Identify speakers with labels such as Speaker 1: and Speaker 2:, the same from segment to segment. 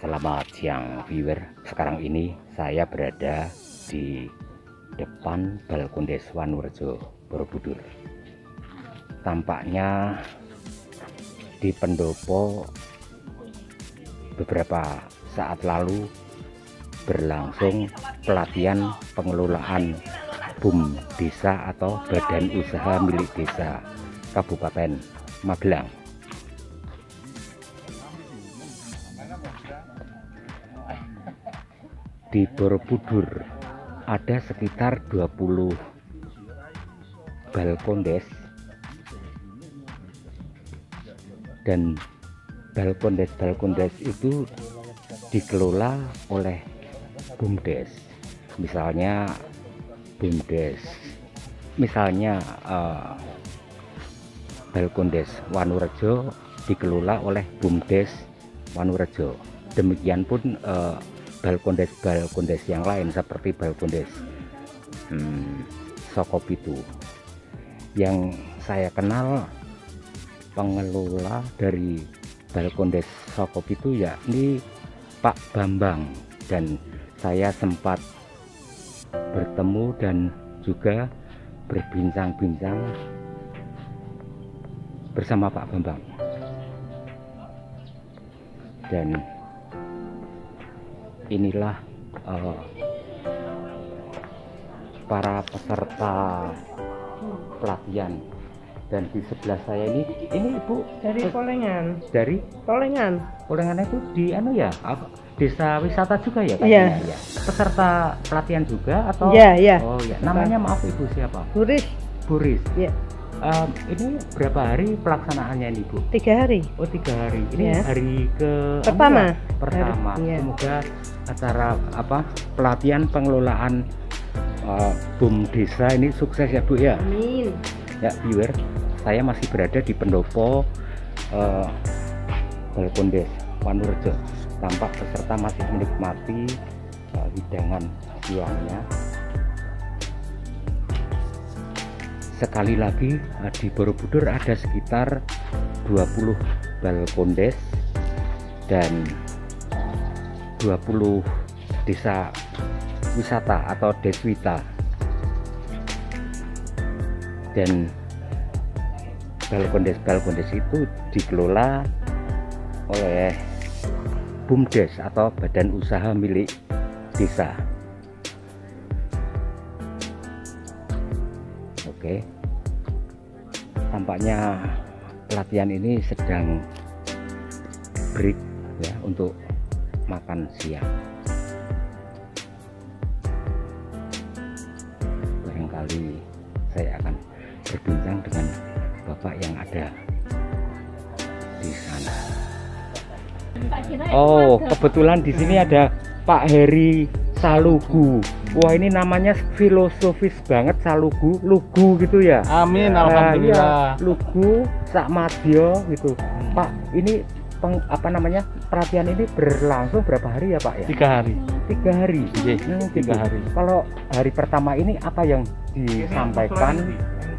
Speaker 1: Selamat siang viewer. Sekarang ini saya berada di depan Balkondes Wanurejo, Borobudur. Tampaknya di pendopo beberapa saat lalu berlangsung pelatihan pengelolaan BUM desa atau badan usaha milik desa Kabupaten Magelang. Di Borobudur ada sekitar 20 balkondes, dan balkondes itu dikelola oleh BUMDes. Misalnya Balkondes Wanurejo dikelola oleh BUMDes Wanurejo. Demikian pun balkondes yang lain seperti Balkondes Sokopitu. Yang saya kenal pengelola dari Balkondes Sokopitu yakni Pak Bambang, dan saya sempat bertemu dan juga berbincang-bincang bersama Pak Bambang. Dan inilah para peserta pelatihan, dan di sebelah saya ini Ibu
Speaker 2: dari Polengan.
Speaker 1: Dari
Speaker 2: Polengan
Speaker 1: itu di desa wisata juga ya Pak?
Speaker 2: Iya.
Speaker 1: Ya. Peserta pelatihan juga atau?
Speaker 2: Iya.
Speaker 1: Oh ya. Namanya maaf Ibu siapa? Buris.
Speaker 2: Iya.
Speaker 1: Ini berapa hari pelaksanaannya ini Bu?
Speaker 2: 3 hari.
Speaker 1: Oh 3 hari. Ini
Speaker 2: Ya.
Speaker 1: hari ke
Speaker 2: Pertama.
Speaker 1: Iya. Semoga acara pelatihan pengelolaan BUM desa ini sukses ya Bu ya.
Speaker 2: Amin.
Speaker 1: Ya viewer, saya masih berada di pendopo Balkondes Wanurejo. Tampak peserta masih menikmati hidangan siangnya. Sekali lagi, di Borobudur ada sekitar 20 balkondes dan 20 desa wisata atau deswita, dan balkondes itu dikelola oleh BUMDes atau badan usaha milik desa. Oke, tampaknya pelatihan ini sedang break ya untuk makan siang. Barangkali saya akan berbincang dengan Bapak yang ada di sana. Oh, kebetulan di sini ada Pak Heri Salugu. Wah, ini namanya filosofis banget, Salugu, lugu gitu ya.
Speaker 3: Amin,
Speaker 1: Ya,
Speaker 3: alhamdulillah.
Speaker 1: iya, lugu Sakmadyo gitu. Pak, ini pelatihan ini berlangsung berapa hari ya Pak ya?
Speaker 3: 3 hari.
Speaker 1: 3 hari.
Speaker 3: Iya, 3 hari.
Speaker 1: Kalau hari pertama ini apa yang disampaikan?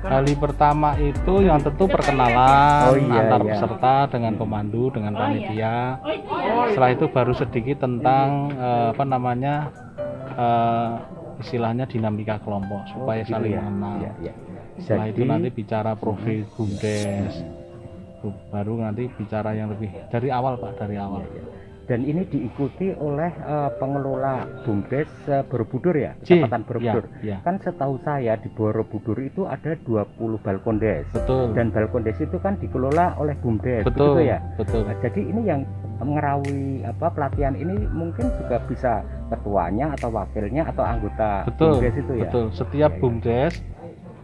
Speaker 3: Hari pertama itu yang tentu perkenalan
Speaker 1: Oh, iya,
Speaker 3: antar
Speaker 1: iya.
Speaker 3: peserta dengan pemandu, dengan panitia. Setelah itu baru sedikit tentang istilahnya dinamika kelompok supaya
Speaker 1: gitu
Speaker 3: saling
Speaker 1: ya?
Speaker 3: mengenal.
Speaker 1: Iya, iya.
Speaker 3: Setelah itu
Speaker 1: Jadi-
Speaker 3: nanti bicara profil BUMDes. Baru nanti bicara yang lebih dari awal Pak, dari awal.
Speaker 1: Dan ini diikuti oleh pengelola BUMDes Borobudur ya,
Speaker 3: J,
Speaker 1: Kecamatan Borobudur.
Speaker 3: ya.
Speaker 1: Kan setahu saya di Borobudur itu ada 20 balkondes.
Speaker 3: Betul.
Speaker 1: Dan balkondes itu kan dikelola oleh BUMDes,
Speaker 3: Betul.
Speaker 1: begitu ya.
Speaker 3: Betul.
Speaker 1: Nah, jadi ini yang mengerawi pelatihan ini mungkin juga bisa ketuanya atau wakilnya atau anggota
Speaker 3: Betul.
Speaker 1: BUMDes itu ya.
Speaker 3: Betul. Setiap
Speaker 1: Ya, ya.
Speaker 3: BUMDes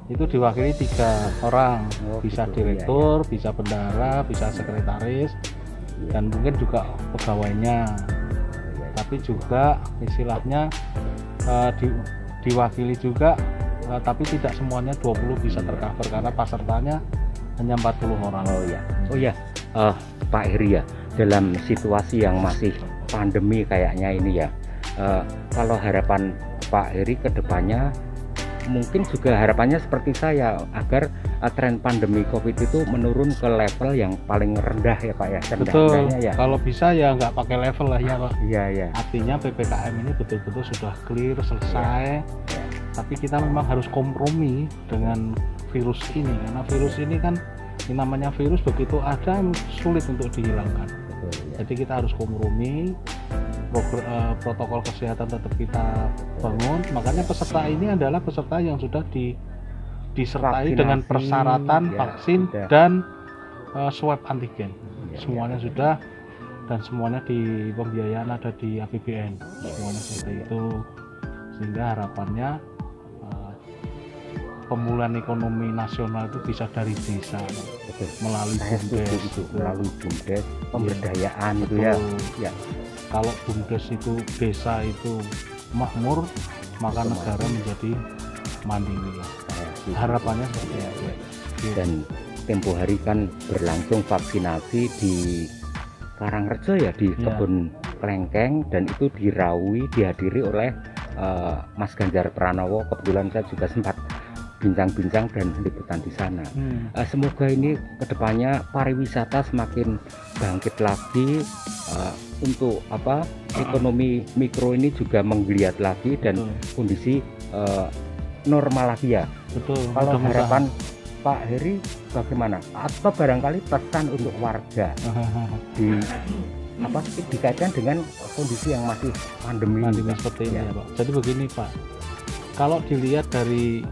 Speaker 3: itu diwakili 3 orang,
Speaker 1: Oh,
Speaker 3: bisa
Speaker 1: gitu,
Speaker 3: direktur, bisa bendahara, bisa sekretaris, dan mungkin juga pegawainya. Tapi juga istilahnya diwakili juga, tapi tidak semuanya 20 bisa tercover karena pesertanya hanya 40 orang.
Speaker 1: Oh ya, Pak Heri ya, dalam situasi yang masih pandemi kayaknya ini ya, kalau harapan Pak Heri ke depannya mungkin juga harapannya seperti saya agar tren pandemi COVID itu menurun ke level yang paling rendah ya Pak ya.
Speaker 3: Betul.
Speaker 1: Rendahnya ya.
Speaker 3: Kalau bisa ya nggak pakai level lah ya Pak.
Speaker 1: Iya ya.
Speaker 3: Artinya PPKM ini betul-betul sudah clear, selesai. Tapi kita memang harus kompromi dengan virus ini, karena virus ini kan yang namanya virus begitu ada sulit untuk dihilangkan.
Speaker 1: Betul, ya.
Speaker 3: Jadi kita harus kompromi, protokol kesehatan tetap kita bangun. Makanya peserta ini adalah peserta yang sudah disertai
Speaker 1: Vaksinasi,
Speaker 3: dengan persyaratan
Speaker 1: ya,
Speaker 3: vaksin
Speaker 1: sudah.
Speaker 3: dan swab antigen.
Speaker 1: Ya,
Speaker 3: Semuanya sudah, dan semuanya di pembiayaan ada di APBN. Semuanya seperti itu, sehingga harapannya pemulihan ekonomi nasional itu bisa dari desa.
Speaker 1: Betul.
Speaker 3: Melalui
Speaker 1: Saya setuju
Speaker 3: BUMDes
Speaker 1: itu, melalui BUMDes, pemberdayaan itu
Speaker 3: Betul.
Speaker 1: ya.
Speaker 3: Kalau BUMDes itu desa itu makmur, maka
Speaker 1: Betul,
Speaker 3: negara menjadi mandiri lah.
Speaker 1: Saya setuju.
Speaker 3: Harapannya seperti itu.
Speaker 1: Dan tempo hari kan berlangsung vaksinasi di Karangrejo ya, di
Speaker 3: Ya.
Speaker 1: kebun Klengkeng, dan itu dihadiri oleh Mas Ganjar Pranowo. Kebetulan saya juga sempat bincang-bincang dan liputan di sana. Semoga ini kedepannya pariwisata semakin bangkit lagi, untuk ekonomi mikro ini juga menggeliat lagi dan
Speaker 3: Betul.
Speaker 1: kondisi normal lagi ya.
Speaker 3: Betul.
Speaker 1: Kalau
Speaker 3: Mudah-mudahan.
Speaker 1: harapan Pak Heri bagaimana? Atau barangkali pesan untuk warga dikaitkan dengan kondisi yang masih pandemi
Speaker 3: seperti ini
Speaker 1: ya.
Speaker 3: ya Pak. Jadi begini Pak, kalau dilihat dari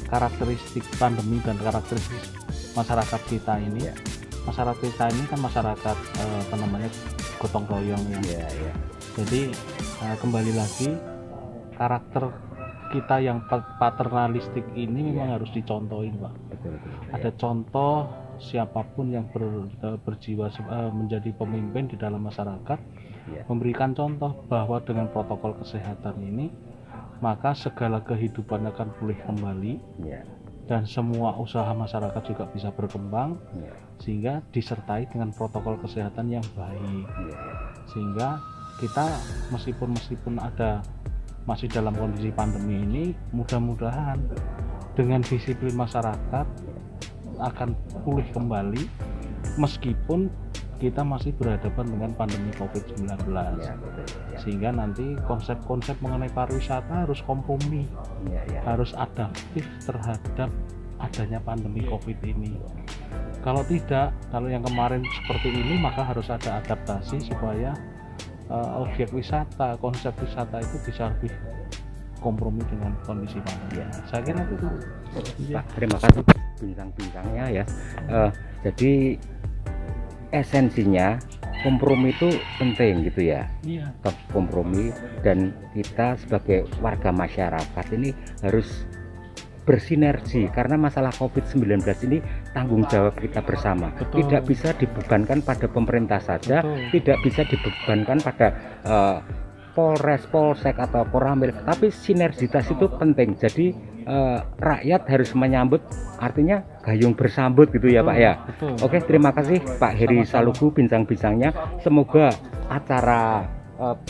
Speaker 3: karakteristik pandemi dan karakteristik masyarakat kita ini, masyarakat kita ini kan masyarakat gotong royong ya.
Speaker 1: Ya.
Speaker 3: Jadi kembali lagi, karakter kita yang paternalistik ini memang harus dicontohin Pak.
Speaker 1: Betul.
Speaker 3: Ada contoh siapapun yang berjiwa menjadi pemimpin di dalam masyarakat, memberikan contoh bahwa dengan protokol kesehatan ini maka segala kehidupan akan pulih kembali, dan semua usaha masyarakat juga bisa berkembang, sehingga disertai dengan protokol kesehatan yang baik, sehingga kita meskipun ada masih dalam kondisi pandemi ini, mudah-mudahan dengan disiplin masyarakat akan pulih kembali meskipun kita masih berhadapan dengan pandemi COVID-19. Sehingga nanti konsep-konsep mengenai pariwisata harus kompromi, harus adaptif terhadap adanya pandemi COVID ini. Kalau tidak, kalau yang kemarin seperti ini, maka harus ada adaptasi supaya objek wisata, konsep wisata itu bisa lebih kompromi dengan kondisi pandemi. Saya kira itu.
Speaker 1: Pak, terima kasih bincang-bincangnya ya. Jadi esensinya kompromi itu penting gitu ya. Tetap kompromi, dan kita sebagai warga masyarakat ini harus bersinergi, karena masalah COVID-19 ini tanggung jawab kita bersama.
Speaker 3: Betul.
Speaker 1: Tidak bisa dibebankan pada pemerintah saja.
Speaker 3: Betul.
Speaker 1: Tidak bisa dibebankan pada Polres, Polsek atau Koramil, tapi sinergitas itu penting. Jadi rakyat harus menyambut, artinya gayung bersambut gitu ya Pak ya.
Speaker 3: Betul.
Speaker 1: Oke, terima kasih Pak Heri
Speaker 3: Sama-sama.
Speaker 1: Salugu bincang-bincangnya. Semoga acara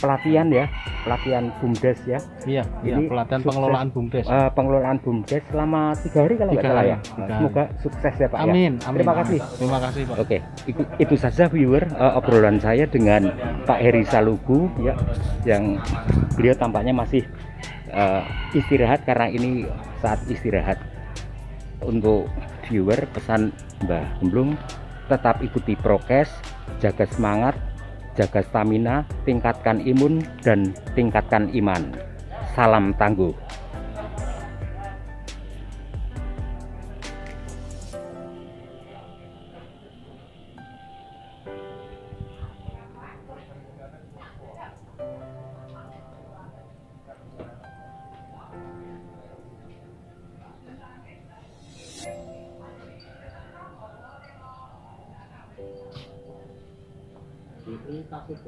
Speaker 1: pelatihan BUMDes ya.
Speaker 3: Iya,
Speaker 1: Ini
Speaker 3: pelatihan
Speaker 1: sukses.
Speaker 3: pengelolaan BUMDes.
Speaker 1: Pengelolaan BUMDes selama 3 hari kalau nggak
Speaker 3: 3
Speaker 1: salah
Speaker 3: hari,
Speaker 1: ya.
Speaker 3: 3 hari.
Speaker 1: Semoga sukses ya Pak ya.
Speaker 3: Amin.
Speaker 1: Terima kasih.
Speaker 3: Terima kasih Pak.
Speaker 1: Oke, itu saja viewer obrolan saya dengan Pak Heri Salugu ya, yang beliau tampaknya masih istirahat karena ini saat istirahat. Untuk viewer, pesan Mbah Gemblung, tetap ikuti prokes, jaga semangat, jaga stamina, tingkatkan imun, dan tingkatkan iman. Salam tangguh.
Speaker 3: Itu kasih